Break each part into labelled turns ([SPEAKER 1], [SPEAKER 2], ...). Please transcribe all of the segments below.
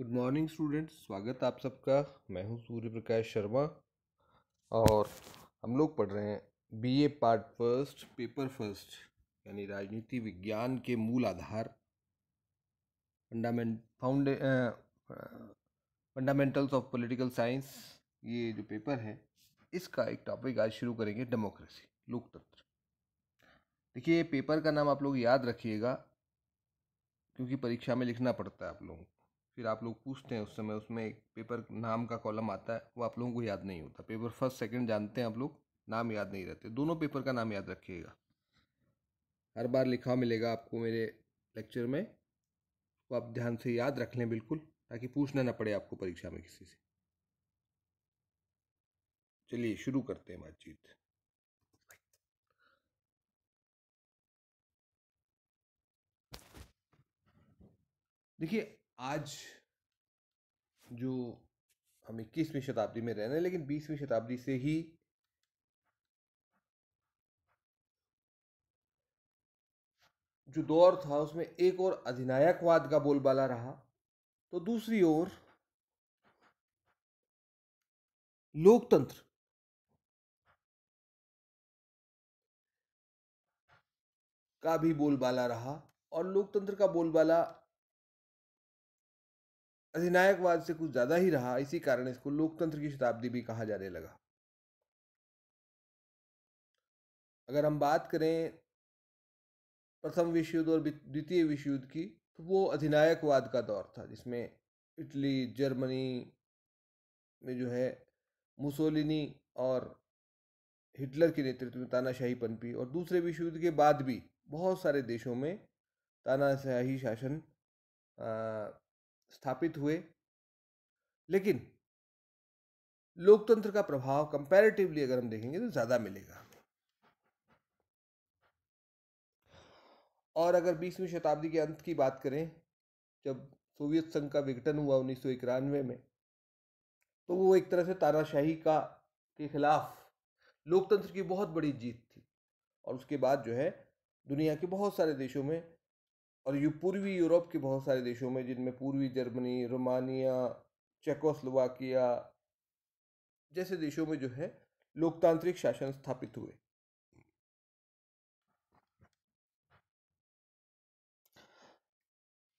[SPEAKER 1] Good morning students, स्वागत आप सबका। मैं हूं सूर्य प्रकाश शर्मा और हम लोग पढ़ रहे हैं BA part first paper first, यानी राजनीति विज्ञान के मूल आधार फंडामेंटल्स ऑफ पॉलिटिकल साइंस। ये जो पेपर है इसका एक टॉपिक आज शुरू करेंगे, डेमोक्रेसी, लोकतंत्र। देखिए, पेपर का नाम आप लोग याद रखिएगा क्योंकि परीक्षा में लिखना पड़ता है आप लोगों को। फिर आप लोग पूछते हैं उस समय, उसमें एक पेपर नाम का कॉलम आता है, वो आप लोगों को याद नहीं होता। पेपर फर्स्ट सेकंड जानते हैं आप लोग, नाम याद नहीं रहते। दोनों पेपर का नाम याद रखिएगा, हर बार लिखा मिलेगा आपको मेरे लेक्चर में, तो आप ध्यान से याद रख लें बिल्कुल, ताकि पूछना ना पड़े आपको परीक्षा में किसी से। चलिए शुरू करते हैं बातचीत। देखिए, आज जो हम 21वीं शताब्दी में रह रहे हैं, लेकिन 20वीं शताब्दी से ही जो दौर था उसमें एक और अधिनायकवाद का बोलबाला रहा, तो दूसरी ओर लोकतंत्र का भी बोलबाला रहा। और लोकतंत्र का बोलबाला अधिनायकवाद से कुछ ज्यादा ही रहा, इसी कारण इसको लोकतंत्र की शताब्दी भी कहा जाने लगा। अगर हम बात करें प्रथम विश्व युद्ध और द्वितीय विश्व युद्ध की, तो वो अधिनायकवाद का दौर था, जिसमें इटली, जर्मनी में जो है मुसोलिनी और हिटलर के नेतृत्व में तानाशाही पनपी, और दूसरे विश्व युद्ध के बाद भी बहुत सारे देशों में तानाशाही शासन स्थापित हुए। लेकिन लोकतंत्र का प्रभाव कंपैरेटिवली अगर हम देखेंगे तो ज़्यादा मिलेगा। और अगर 20वीं शताब्दी के अंत की बात करें, जब सोवियत संघ का विघटन हुआ 1991 में, तो वो एक तरह से तानाशाही का के खिलाफ लोकतंत्र की बहुत बड़ी जीत थी। और उसके बाद जो है दुनिया के बहुत सारे देशों में, और पूर्वी यूरोप के बहुत सारे देशों में, जिनमें पूर्वी जर्मनी, रोमानिया, चेकोस्लोवाकिया जैसे देशों में जो है लोकतांत्रिक शासन स्थापित हुए।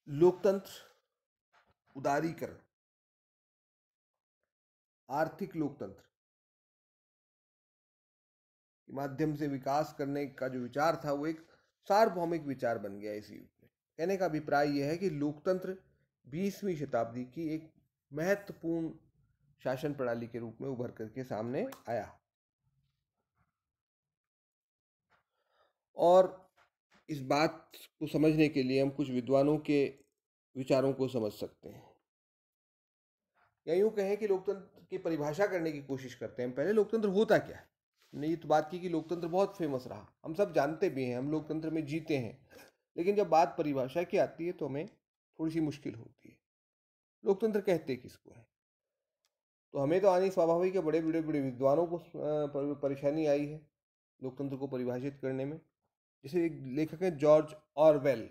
[SPEAKER 1] लोकतंत्र, उदारीकरण, आर्थिक लोकतंत्र के माध्यम से विकास करने का जो विचार था, वो एक सार्वभौमिक विचार बन गया इस युग में। कहने का अभिप्राय यह है कि लोकतंत्र 20वीं शताब्दी की एक महत्वपूर्ण शासन प्रणाली के रूप में उभर करके सामने आया। और इस बात को समझने के लिए हम कुछ विद्वानों के विचारों को समझ सकते हैं, या यूं कहें कि लोकतंत्र की परिभाषा करने की कोशिश करते हैं। पहले लोकतंत्र होता क्या है। हमने ये तो बात की कि लोकतंत्र बहुत फेमस रहा, हम सब जानते भी हैं, हम लोकतंत्र में जीते हैं। लेकिन जब बात परिभाषा की आती है तो हमें थोड़ी सी मुश्किल होती है। लोकतंत्र कहते किसको है? तो हमें तो आनी स्वाभाविक है, बड़े बड़े बड़े विद्वानों को परेशानी आई है लोकतंत्र को परिभाषित करने में। जैसे एक लेखक है जॉर्ज ऑरवेल,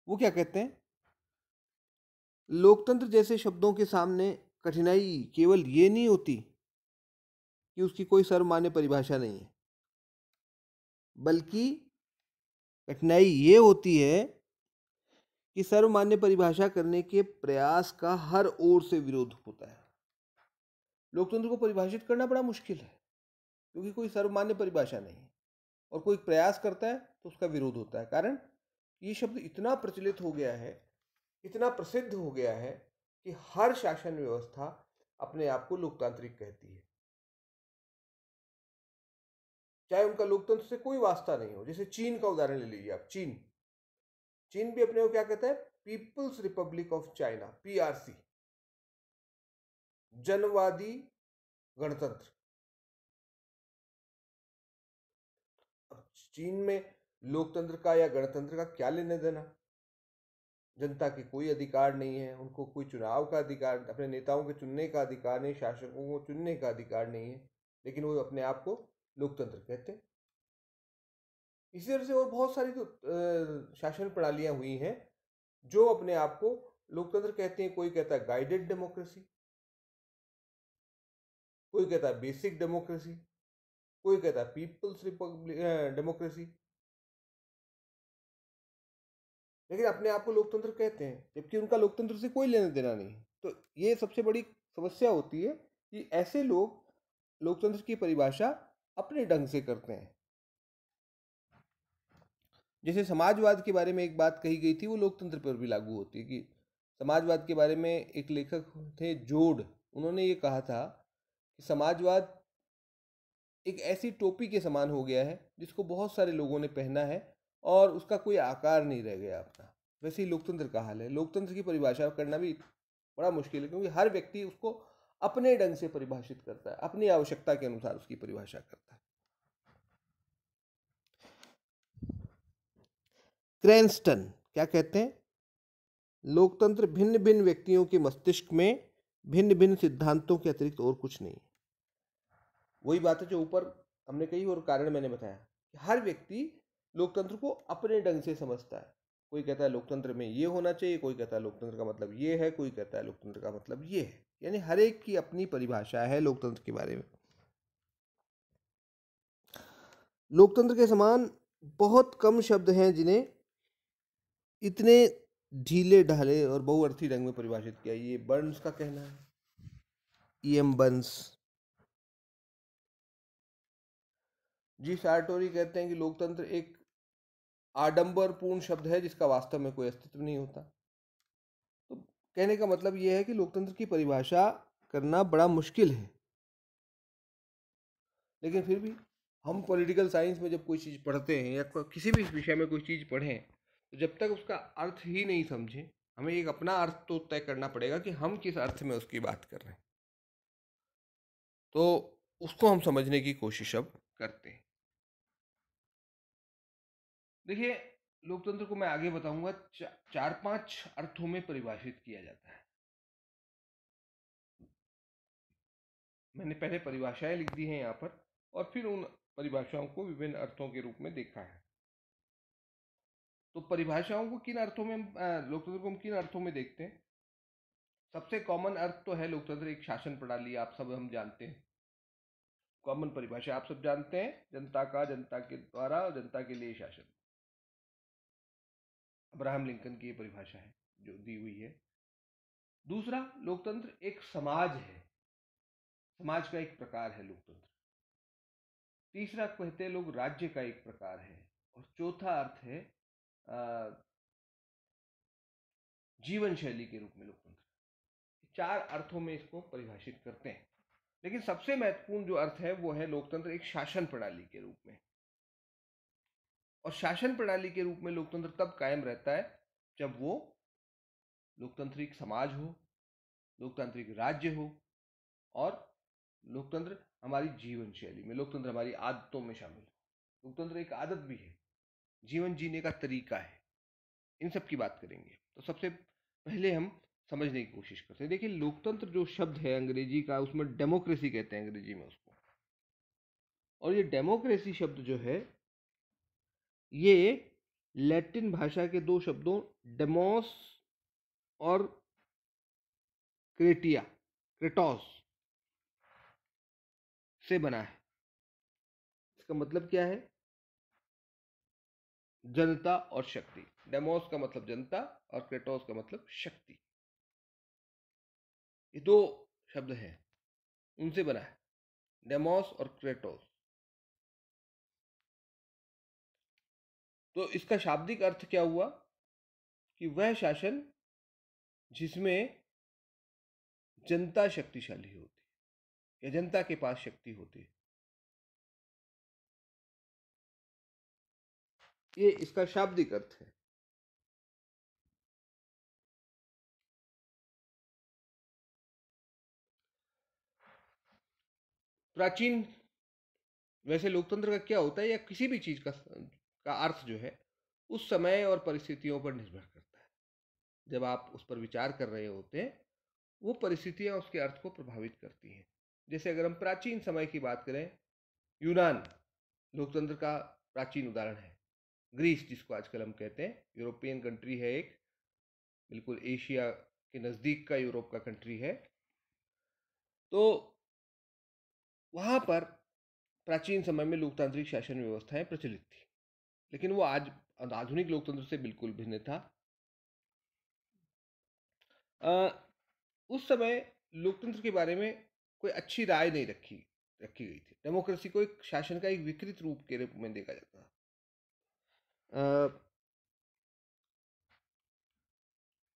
[SPEAKER 1] वो क्या कहते हैं, लोकतंत्र जैसे शब्दों के सामने कठिनाई केवल ये नहीं होती कि उसकी कोई सर्वमान्य परिभाषा नहीं है, बल्कि कठिनाई ये होती है कि सर्वमान्य परिभाषा करने के प्रयास का हर ओर से विरोध होता है। लोकतंत्र को परिभाषित करना बड़ा मुश्किल है, क्योंकि कोई सर्वमान्य परिभाषा नहीं है, और कोई प्रयास करता है तो उसका विरोध होता है। कारण ये शब्द इतना प्रचलित हो गया है, इतना प्रसिद्ध हो गया है कि हर शासन व्यवस्था अपने आप को लोकतांत्रिक कहती है, चाहे उनका लोकतंत्र से कोई वास्ता नहीं हो। जैसे चीन का उदाहरण ले लीजिए आप। चीन चीन भी अपने को क्या कहता है? People's Republic of China, PRC, जनवादी गणतंत्र। अब चीन में लोकतंत्र का या गणतंत्र का क्या लेने देना? जनता के कोई अधिकार नहीं है, उनको कोई चुनाव का अधिकार, अपने नेताओं के चुनने का अधिकार नहीं, शासकों को चुनने का अधिकार नहीं है, लेकिन वो अपने आप को लोकतंत्र कहते हैं। इसी तरह से और बहुत सारी तो शासन प्रणालियां हुई हैं जो अपने आप को लोकतंत्र कहते हैं, कोई कहता है गाइडेड डेमोक्रेसी, कोई कहता है बेसिक डेमोक्रेसी, कोई कहता है पीपल्स रिपब्लिक डेमोक्रेसी, लेकिन अपने आप को लोकतंत्र कहते हैं, जबकि उनका लोकतंत्र से कोई लेना देना नहीं। तो ये सबसे बड़ी समस्या होती है कि ऐसे लोग लोकतंत्र की परिभाषा अपने ढंग से करते हैं। जैसे समाजवाद के बारे में एक बात कही गई थी, वो लोकतंत्र पर भी लागू होती है। कि समाजवाद के बारे में एक लेखक थे जोड, उन्होंने ये कहा था कि समाजवाद एक ऐसी टोपी के समान हो गया है जिसको बहुत सारे लोगों ने पहना है और उसका कोई आकार नहीं रह गया अपना। वैसे ही लोकतंत्र का हाल है। लोकतंत्र की परिभाषा करना भी बड़ा मुश्किल है, क्योंकि हर व्यक्ति उसको अपने ढंग से परिभाषित करता है, अपनी आवश्यकता के अनुसार उसकी परिभाषा करता है। क्रैनस्टन क्या कहते हैं? लोकतंत्र भिन्न भिन्न व्यक्तियों के मस्तिष्क में भिन्न भिन्न सिद्धांतों के अतिरिक्त और कुछ नहीं। वही बात है जो ऊपर हमने कही और कारण मैंने बताया कि हर व्यक्ति लोकतंत्र को अपने ढंग से समझता है। कोई कहता है लोकतंत्र में ये होना चाहिए, कोई कहता है लोकतंत्र का मतलब ये है, कोई कहता है लोकतंत्र का मतलब ये है। यानी हर एक की अपनी परिभाषा है लोकतंत्र के बारे में। लोकतंत्र के समान बहुत कम शब्द हैं जिन्हें इतने ढीले ढाले और बहुअर्थी ढंग में परिभाषित किया। ये बर्न्स का कहना है, E.M. बर्न्स। जी सार्टोरी कहते हैं कि लोकतंत्र एक आडंबरपूर्ण शब्द है जिसका वास्तव में कोई अस्तित्व नहीं होता। तो कहने का मतलब यह है कि लोकतंत्र की परिभाषा करना बड़ा मुश्किल है, लेकिन फिर भी हम पॉलिटिकल साइंस में जब कोई चीज़ पढ़ते हैं या किसी भी विषय में कोई चीज़ पढ़ें, तो जब तक उसका अर्थ ही नहीं समझें, हमें एक अपना अर्थ तो तय करना पड़ेगा कि हम किस अर्थ में उसकी बात कर रहे हैं। तो उसको हम समझने की कोशिश अब करते हैं। देखिए, लोकतंत्र को मैं आगे बताऊंगा, चार पांच अर्थों में परिभाषित किया जाता है। मैंने पहले परिभाषाएं लिख दी हैं यहाँ पर और फिर उन परिभाषाओं को विभिन्न अर्थों के रूप में देखा है। तो परिभाषाओं को किन अर्थों में लोकतंत्र को हम किन अर्थों में देखते हैं? सबसे कॉमन अर्थ तो है लोकतंत्र एक शासन प्रणाली, आप सब हम जानते हैं। कॉमन परिभाषा आप सब जानते हैं, जनता का, जनता के द्वारा और जनता के लिए शासन। अब्राहम लिंकन की ये परिभाषा है जो दी हुई है। दूसरा, लोकतंत्र एक समाज है, समाज का एक प्रकार है लोकतंत्र। तीसरा कहते हैं लोग राज्य का एक प्रकार है। और चौथा अर्थ है जीवन शैली के रूप में लोकतंत्र। चार अर्थों में इसको परिभाषित करते हैं, लेकिन सबसे महत्वपूर्ण जो अर्थ है वो है लोकतंत्र एक शासन प्रणाली के रूप में। और शासन प्रणाली के रूप में लोकतंत्र तब कायम रहता है जब वो लोकतांत्रिक समाज हो, लोकतांत्रिक राज्य हो और लोकतंत्र हमारी जीवन शैली में, लोकतंत्र हमारी आदतों में शामिल हो। लोकतंत्र एक आदत भी है, जीवन जीने का तरीका है। इन सब की बात करेंगे। तो सबसे पहले हम समझने की कोशिश करते हैं। देखिए, लोकतंत्र जो शब्द है अंग्रेजी का, उसमें डेमोक्रेसी कहते हैं अंग्रेजी में उसको। और ये डेमोक्रेसी शब्द जो है, ये लैटिन भाषा के दो शब्दों डेमोस और क्रेटिया, क्रेटोस से बना है। इसका मतलब क्या है? जनता और शक्ति। डेमोस का मतलब जनता और क्रेटोस का मतलब शक्ति। ये दो शब्द हैं, उनसे बना है डेमोस और क्रेटोस। तो इसका शाब्दिक अर्थ क्या हुआ कि वह शासन जिसमें जनता शक्तिशाली होती है या जनता के पास शक्ति होती है, ये इसका शाब्दिक अर्थ है। प्राचीन, वैसे लोकतंत्र का क्या होता है या किसी भी चीज का अर्थ जो है उस समय और परिस्थितियों पर निर्भर करता है। जब आप उस पर विचार कर रहे होते हैं, वो परिस्थितियां उसके अर्थ को प्रभावित करती हैं। जैसे अगर हम प्राचीन समय की बात करें, यूनान लोकतंत्र का प्राचीन उदाहरण है। ग्रीस जिसको आजकल हम कहते हैं, यूरोपियन कंट्री है एक, बिल्कुल एशिया के नज़दीक का यूरोप का कंट्री है। तो वहाँ पर प्राचीन समय में लोकतांत्रिक शासन व्यवस्थाएं प्रचलित थी, लेकिन वो आज आधुनिक लोकतंत्र से बिल्कुल भिन्न था। अ, उस समय लोकतंत्र के बारे में कोई अच्छी राय नहीं रखी रखी गई थी। डेमोक्रेसी को एक शासन का एक विकृत रूप के रूप में देखा जाता था। अ,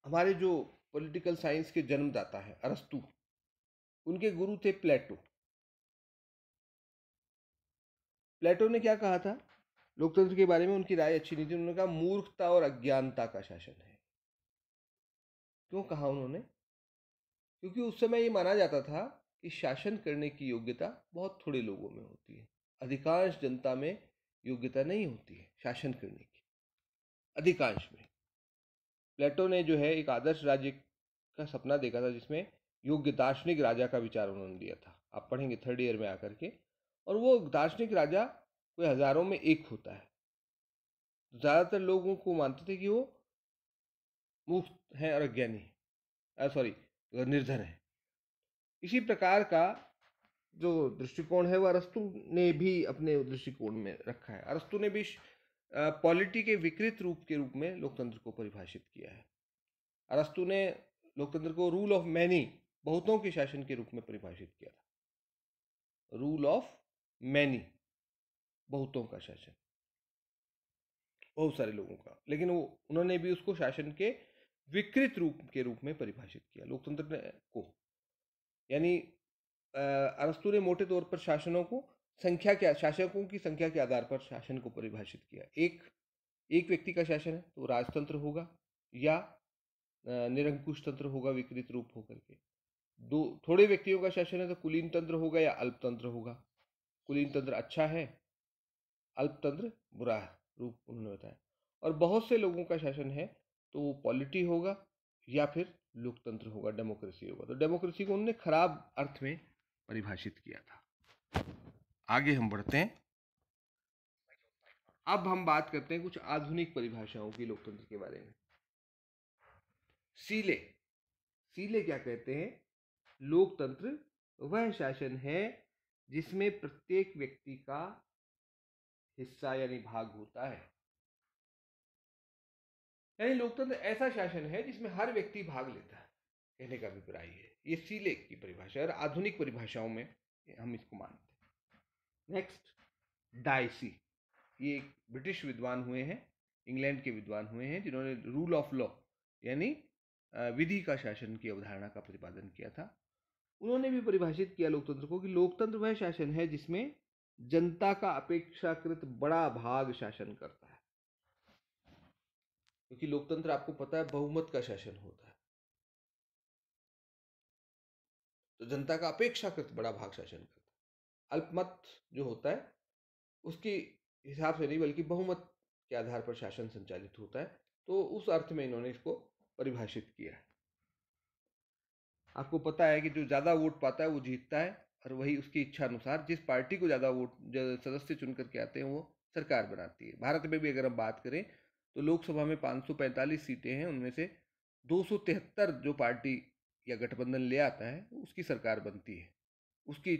[SPEAKER 1] हमारे जो पॉलिटिकल साइंस के जन्मदाता है अरस्तु, उनके गुरु थे प्लेटो। प्लेटो ने क्या कहा था लोकतंत्र के बारे में? उनकी राय अच्छी नहीं थी। उन्होंने कहा मूर्खता और अज्ञानता का शासन है। क्यों कहा उन्होंने? क्योंकि उस समय ये माना जाता था कि शासन करने की योग्यता बहुत थोड़े लोगों में होती है। अधिकांश जनता में योग्यता नहीं होती है शासन करने की, अधिकांश में। प्लेटो ने जो है एक आदर्श राज्य का सपना देखा था, जिसमें योग्य दार्शनिक राजा का विचार उन्होंने दिया था। आप पढ़ेंगे थर्ड ईयर में आकर के। और वो दार्शनिक राजा कोई हजारों में एक होता है। ज़्यादातर लोगों को मानते थे कि वो मुफ्त हैं और अज्ञानी है, सॉरी, निर्धन है। इसी प्रकार का जो दृष्टिकोण है वो अरस्तु ने भी अपने दृष्टिकोण में रखा है। अरस्तु ने भी पॉलिटी के विकृत रूप में लोकतंत्र को परिभाषित किया है। अरस्तु ने लोकतंत्र को रूल ऑफ मैनी, बहुतों के शासन के रूप में परिभाषित किया था। रूल ऑफ मैनी, बहुतों का शासन, बहुत सारे लोगों का। लेकिन वो उन्होंने भी उसको शासन के विकृत रूप के रूप में परिभाषित किया लोकतंत्र को। यानी अरस्तु ने मोटे तौर पर शासनों को शासकों की संख्या के आधार पर शासन को परिभाषित किया। एक व्यक्ति का शासन है तो राजतंत्र होगा, या निरंकुश तंत्र होगा विकृत रूप होकर के। दो थोड़े व्यक्तियों का शासन है तो कुलीन तंत्र होगा या अल्पतंत्र होगा। कुलीन तंत्र अच्छा है, अल्पतंत्र बुरा है, रूप उन्होंने बताया। और बहुत से लोगों का शासन है तो वो पॉलिटी होगा या फिर लोकतंत्र होगा, डेमोक्रेसी होगा। तो डेमोक्रेसी को उन्होंने खराब अर्थ में परिभाषित किया था। आगे हम बढ़ते हैं। अब हम बात करते हैं कुछ आधुनिक परिभाषाओं की लोकतंत्र के बारे में। सीले सीले क्या कहते हैं? लोकतंत्र वह शासन है जिसमें प्रत्येक व्यक्ति का हिस्सा यानी भाग होता है। यानी लोकतंत्र ऐसा शासन है जिसमें हर व्यक्ति भाग लेता है, कहने का अभिप्राय है। ये सीले की परिभाषा है और आधुनिक परिभाषाओं में हम इसको मानते हैं। Next, Dicey. ये एक ब्रिटिश विद्वान हुए हैं, इंग्लैंड के विद्वान हुए हैं, जिन्होंने रूल ऑफ लॉ यानी विधि का शासन की अवधारणा का प्रतिपादन किया था। उन्होंने भी परिभाषित किया लोकतंत्र को कि लोकतंत्र वह शासन है जिसमें जनता का अपेक्षाकृत बड़ा भाग शासन करता है। क्योंकि लोकतंत्र आपको पता है बहुमत का शासन होता है, तो जनता का अपेक्षाकृत बड़ा भाग शासन करता है। अल्पमत जो होता है उसके हिसाब से नहीं, बल्कि बहुमत के आधार पर शासन संचालित होता है। तो उस अर्थ में इन्होंने इसको परिभाषित किया है। आपको पता है कि जो ज़्यादा वोट पाता है वो जीतता है, और वही उसकी इच्छा अनुसार जिस पार्टी को ज़्यादा वोट सदस्य चुन करके आते हैं वो सरकार बनाती है। भारत में भी अगर हम बात करें तो लोकसभा में 545 सीटें हैं, उनमें से 273 जो पार्टी या गठबंधन ले आता है उसकी सरकार बनती है। उसकी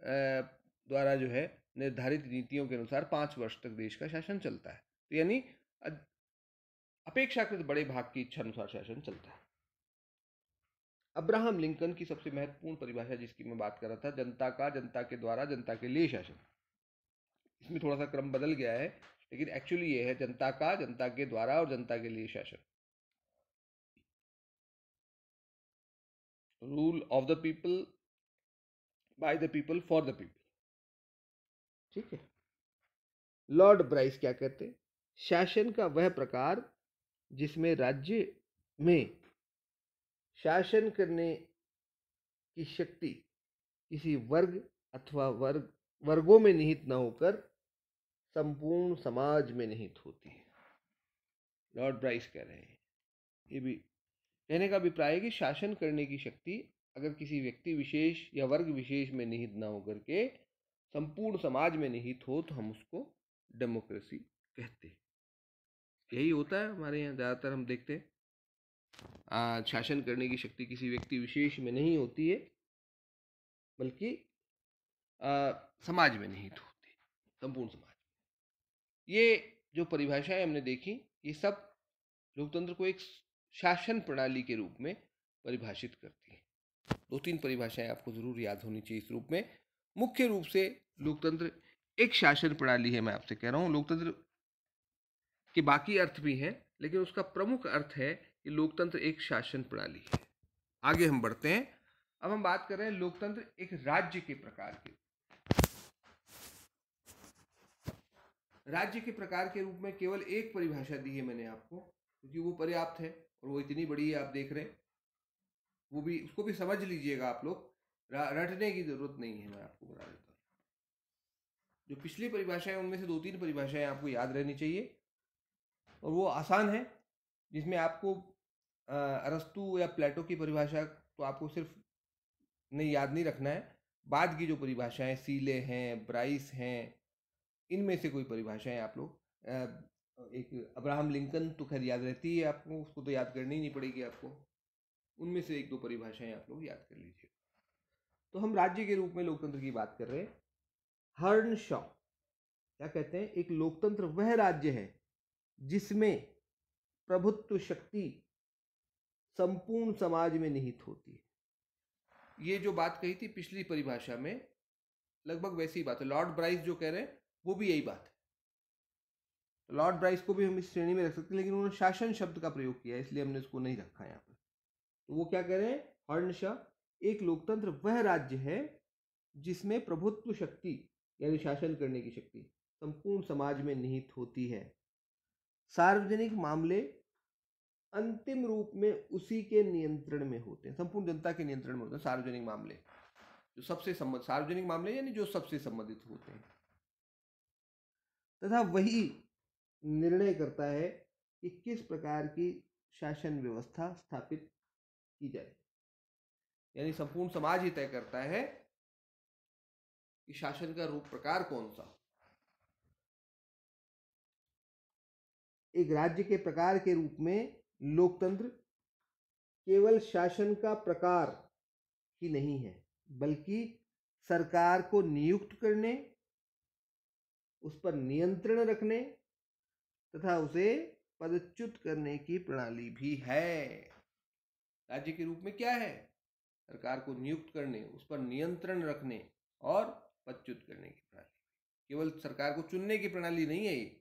[SPEAKER 1] द्वारा जो है निर्धारित नीतियों के अनुसार 5 वर्ष तक देश का शासन चलता है। तो यानी अपेक्षाकृत बड़े भाग की इच्छा अनुसार शासन चलता है। अब्राहम लिंकन की सबसे महत्वपूर्ण परिभाषा जिसकी मैं बात कर रहा था, जनता का, जनता के द्वारा, जनता के लिए शासन। इसमें थोड़ा सा क्रम बदल गया है, लेकिन एक्चुअली ये है जनता का, जनता के द्वारा और जनता के लिए शासन। Rule of the people, by the people, for the people. ठीक है। लॉर्ड ब्राइस क्या कहते हैं? शासन का वह प्रकार जिसमें राज्य में शासन करने की शक्ति किसी वर्ग अथवा वर्गों में निहित न होकर संपूर्ण समाज में निहित होती है। लॉर्ड ब्राइस कह रहे हैं। ये भी कहने का अभिप्राय है कि शासन करने की शक्ति अगर किसी व्यक्ति विशेष या वर्ग विशेष में निहित न होकर के संपूर्ण समाज में निहित हो तो हम उसको डेमोक्रेसी कहते हैं। यही होता है हमारे यहाँ ज़्यादातर हम देखते हैं। शासन करने की शक्ति किसी व्यक्ति विशेष में नहीं होती है, बल्कि समाज में निहित होती है, संपूर्ण समाज। ये जो परिभाषाएं हमने देखी, ये सब लोकतंत्र को एक शासन प्रणाली के रूप में परिभाषित करती है। दो तीन परिभाषाएं आपको जरूर याद होनी चाहिए इस रूप में। मुख्य रूप से लोकतंत्र एक शासन प्रणाली है। मैं आपसे कह रहा हूं, लोकतंत्र के बाकी अर्थ भी हैं, लेकिन उसका प्रमुख अर्थ है कि लोकतंत्र एक शासन प्रणाली है। आगे हम बढ़ते हैं। अब हम बात कर रहे हैं लोकतंत्र एक राज्य के प्रकार के। राज्य के प्रकार के रूप में केवल एक परिभाषा दी है मैंने आपको, क्योंकि वो पर्याप्त है और वो इतनी बड़ी है, आप देख रहे हैं। वो भी, उसको भी समझ लीजिएगा आप लोग, रटने की जरूरत नहीं है। मैं आपको बता देता हूँ, जो पिछली परिभाषाएं उनमें से दो तीन परिभाषाएं आपको याद रहनी चाहिए, और वो आसान है। जिसमें आपको अरस्तु या प्लेटो की परिभाषा तो आपको सिर्फ नहीं याद नहीं रखना है, बाद की जो परिभाषाएं सीले हैं, ब्राइस हैं, इनमें से कोई परिभाषाएं आप लोग एक अब्राहम लिंकन तो खैर याद रहती है आपको, उसको तो याद करनी ही नहीं पड़ेगी आपको। उनमें से एक दो परिभाषाएं आप लोग याद कर लीजिए। तो हम राज्य के रूप में लोकतंत्र की बात कर रहे हैं। हर्नशॉ क्या कहते हैं? एक लोकतंत्र वह राज्य है जिसमें प्रभुत्व शक्ति संपूर्ण समाज में निहित होती है। ये जो बात कही थी पिछली परिभाषा में, लगभग वैसी ही बात है। लॉर्ड ब्राइस जो कह रहे हैं वो भी यही बात है। लॉर्ड ब्राइस को भी हम इस श्रेणी में रख सकते हैं, लेकिन उन्होंने शासन शब्द का प्रयोग किया है, इसलिए हमने उसको नहीं रखा यहाँ पर। तो वो क्या कह रहे हैं? हर्नशॉ, एक लोकतंत्र वह राज्य है जिसमें प्रभुत्व शक्ति यानी शासन करने की शक्ति संपूर्ण समाज में निहित होती है। सार्वजनिक मामले अंतिम रूप में उसी के नियंत्रण में होते हैं, संपूर्ण जनता के नियंत्रण में होते हैं सार्वजनिक मामले, जो सबसे संबंधित सार्वजनिक मामले यानी जो सबसे संबंधित होते हैं, तथा वही निर्णय करता है कि किस प्रकार की शासन व्यवस्था स्थापित की जाए। यानी संपूर्ण समाज ही तय करता है कि शासन का रूप प्रकार कौन सा। एक राज्य के प्रकार के रूप में लोकतंत्र केवल शासन का प्रकार ही नहीं है, बल्कि सरकार को नियुक्त करने, उस पर नियंत्रण रखने तथा उसे पदच्युत करने की प्रणाली भी है। राज्य के रूप में क्या है? सरकार को नियुक्त करने, उस पर नियंत्रण रखने और पदच्युत करने की प्रणाली। केवल सरकार को चुनने की प्रणाली नहीं है ये,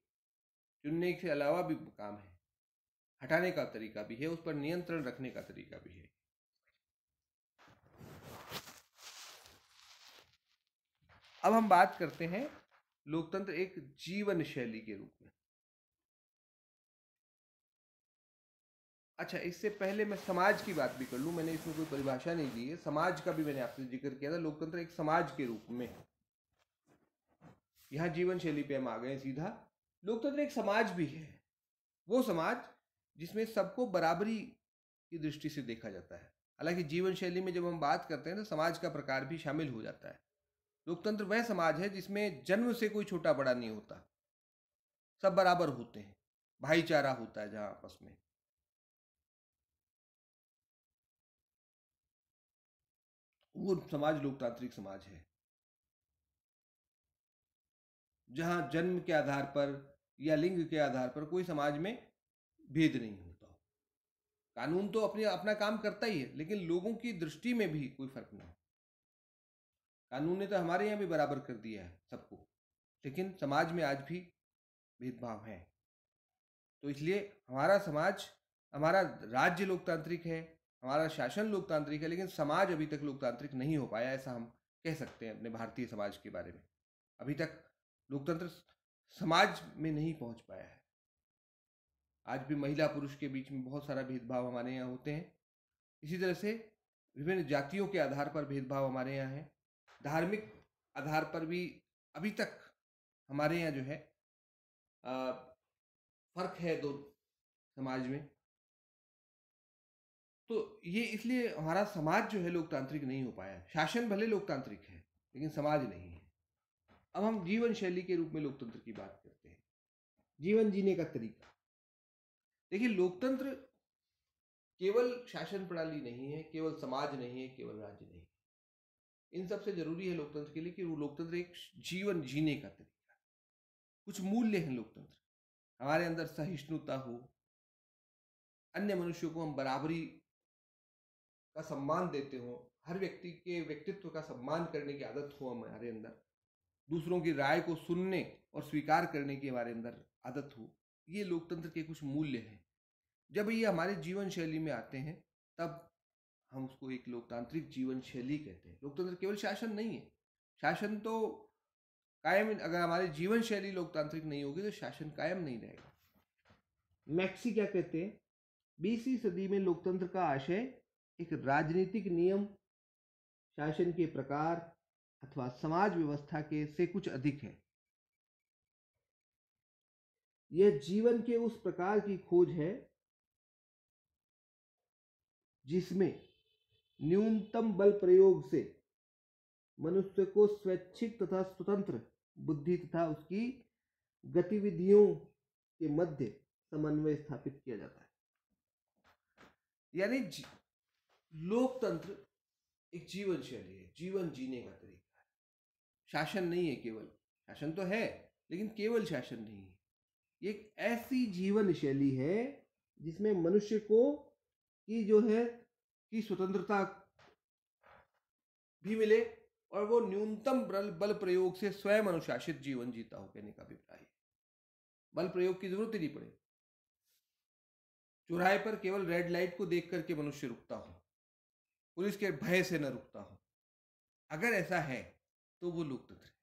[SPEAKER 1] चुनने के अलावा भी काम है, हटाने का तरीका भी है, उस पर नियंत्रण रखने का तरीका भी है। अब हम बात करते हैं लोकतंत्र एक जीवन शैली के रूप में। अच्छा, इससे पहले मैं समाज की बात भी कर लूं। मैंने इसमें कोई परिभाषा नहीं दी है, समाज का भी मैंने आपसे जिक्र किया था। लोकतंत्र एक समाज के रूप में, यहां जीवन शैली पे हम आ गए सीधा। लोकतंत्र एक समाज भी है, वो समाज जिसमें सबको बराबरी की दृष्टि से देखा जाता है। हालांकि जीवन शैली में जब हम बात करते हैं तो समाज का प्रकार भी शामिल हो जाता है। लोकतंत्र वह समाज है जिसमें जन्म से कोई छोटा बड़ा नहीं होता, सब बराबर होते हैं, भाईचारा होता है जहां आपस में। वो समाज लोकतांत्रिक समाज है, जहां जन्म के आधार पर या लिंग के आधार पर कोई समाज में भेद नहीं होता। कानून तो अपने अपना काम करता ही है, लेकिन लोगों की दृष्टि में भी कोई फर्क नहीं। कानून ने तो हमारे यहाँ भी बराबर कर दिया है सबको, लेकिन समाज में आज भी भेदभाव है। तो इसलिए हमारा समाज, हमारा राज्य लोकतांत्रिक है, हमारा शासन लोकतांत्रिक है, लेकिन समाज अभी तक लोकतांत्रिक नहीं हो पाया, ऐसा हम कह सकते हैं अपने भारतीय समाज के बारे में। अभी तक लोकतंत्र समाज में नहीं पहुंच पाया है। आज भी महिला पुरुष के बीच में बहुत सारा भेदभाव हमारे यहाँ होते हैं। इसी तरह से विभिन्न जातियों के आधार पर भेदभाव हमारे यहाँ है। धार्मिक आधार पर भी अभी तक हमारे यहाँ जो है फर्क है दो समाज में। तो ये इसलिए हमारा समाज जो है लोकतांत्रिक नहीं हो पाया है। शासन भले लोकतांत्रिक है, लेकिन समाज नहीं है। अब हम जीवन शैली के रूप में लोकतंत्र की बात करते हैं। जीवन जीने का तरीका। देखिए, लोकतंत्र केवल शासन प्रणाली नहीं है, केवल समाज नहीं है, केवल राज्य नहीं है। इन सबसे जरूरी है लोकतंत्र के लिए कि वो लोकतंत्र एक जीवन जीने का तरीका है। कुछ मूल्य हैं लोकतंत्र, हमारे अंदर सहिष्णुता हो, अन्य मनुष्यों को हम बराबरी का सम्मान देते हो, हर व्यक्ति के व्यक्तित्व का सम्मान करने की आदत हो हमारे अंदर, दूसरों की राय को सुनने और स्वीकार करने की हमारे अंदर आदत हो, ये लोकतंत्र के कुछ मूल्य हैं। जब ये हमारे जीवन शैली में आते हैं तब हम उसको एक लोकतांत्रिक जीवन शैली कहते हैं। लोकतंत्र केवल शासन नहीं है, शासन तो कायम, अगर हमारी जीवन शैली लोकतांत्रिक नहीं होगी तो शासन कायम नहीं रहेगा। मैक्सी क्या कहते हैं, 20वीं सदी में लोकतंत्र का आशय एक राजनीतिक नियम, शासन के प्रकार अथवा समाज व्यवस्था के से कुछ अधिक है। यह जीवन के उस प्रकार की खोज है जिसमें न्यूनतम बल प्रयोग से मनुष्य को स्वैच्छिक तथा स्वतंत्र बुद्धि तथा उसकी गतिविधियों के मध्य समन्वय स्थापित किया जाता है। यानी लोकतंत्र एक जीवन शैली है, जीवन जीने का तरीका है, शासन नहीं है। केवल शासन तो है लेकिन केवल शासन नहीं है, ये एक ऐसी जीवन शैली है जिसमें मनुष्य को की जो है की स्वतंत्रता भी मिले और वो न्यूनतम बल प्रयोग से स्वयं अनुशासित जीवन जीता हो, कहने का अभिप्राय है। बल प्रयोग की जरूरत ही नहीं पड़े, चौराहे पर केवल रेड लाइट को देख करके मनुष्य रुकता हो, पुलिस के भय से न रुकता हो, अगर ऐसा है तो वो लोकतंत्र है।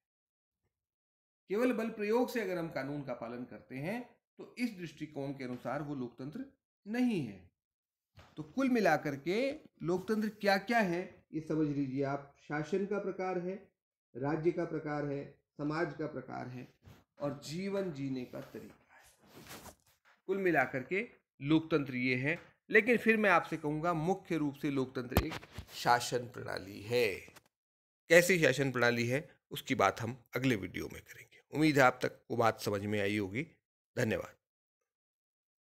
[SPEAKER 1] केवल बल प्रयोग से अगर हम कानून का पालन करते हैं तो इस दृष्टिकोण के अनुसार वो लोकतंत्र नहीं है। तो कुल मिलाकर के लोकतंत्र क्या क्या है ये समझ लीजिए आप। शासन का प्रकार है, राज्य का प्रकार है, समाज का प्रकार है और जीवन जीने का तरीका है। कुल मिलाकर के लोकतंत्र ये है। लेकिन फिर मैं आपसे कहूंगा मुख्य रूप से लोकतंत्र एक शासन प्रणाली है। कैसी शासन प्रणाली है उसकी बात हम अगले वीडियो में करेंगे। उम्मीद है आप तक वो बात समझ में आई होगी। धन्यवाद।